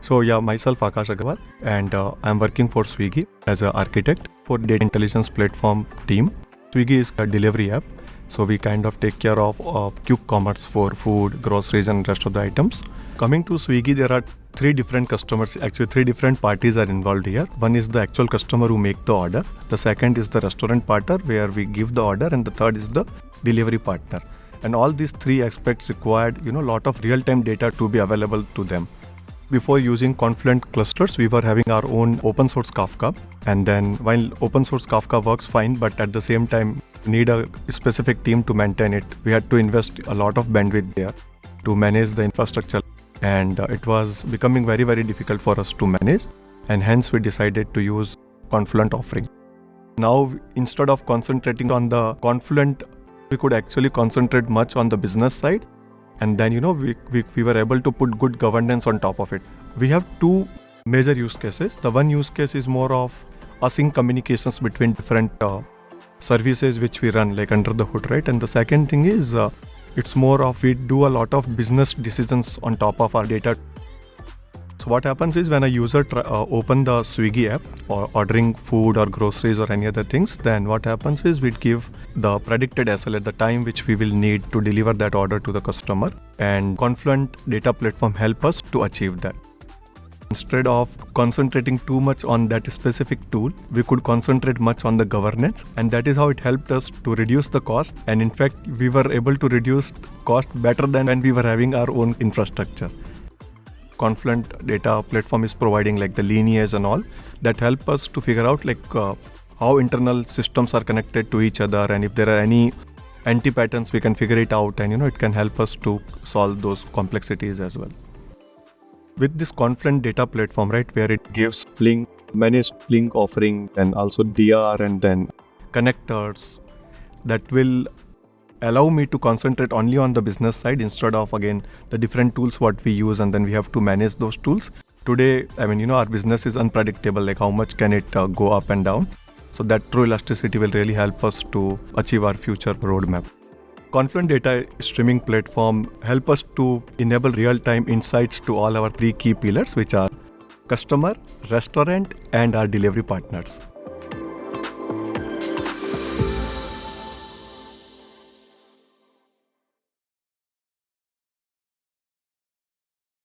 So yeah, myself Akash Agarwal, and I'm working for Swiggy as an architect for data intelligence platform team. Swiggy is a delivery app, so we kind of take care of quick commerce for food, groceries, and rest of the items. Coming to Swiggy, there are three different customers. Actually, three different parties are involved here. One is the actual customer who make the order. The second is the restaurant partner where we give the order, and the third is the delivery partner. And all these three aspects required, lot of real-time data to be available to them. Before using Confluent clusters, we were having our own open source Kafka. And then while open source Kafka works fine, but at the same time need a specific team to maintain it. We had to invest a lot of bandwidth there to manage the infrastructure. And it was becoming very, very difficult for us to manage. And hence we decided to use Confluent offering. Now, instead of concentrating on the Confluent, we could actually concentrate much on the business side. And then, we were able to put good governance on top of it. We have two major use cases. The one use case is more of async communications between different services which we run like under the hood, right? And the second thing is it's more of we do a lot of business decisions on top of our data. So what happens is when a user open the Swiggy app or ordering food or groceries or any other things, then what happens is we give the predicted SLA, the time which we will need to deliver that order to the customer, and Confluent data platform help us to achieve that. Instead of concentrating too much on that specific tool, we could concentrate much on the governance, and that is how it helped us to reduce the cost. And in fact, we were able to reduce cost better than when we were having our own infrastructure. Confluent data platform is providing like the lineage and all that help us to figure out how internal systems are connected to each other, and if there are any anti-patterns, we can figure it out, and it can help us to solve those complexities as well. With this Confluent data platform, right, where it gives managed Flink offering and also DR and then connectors, that will allow me to concentrate only on the business side instead of, again, the different tools what we use and then we have to manage those tools. Today, our business is unpredictable, like how much can it go up and down. So that true elasticity will really help us to achieve our future roadmap. Confluent data streaming platform help us to enable real-time insights to all our three key pillars, which are customer, restaurant, and our delivery partners.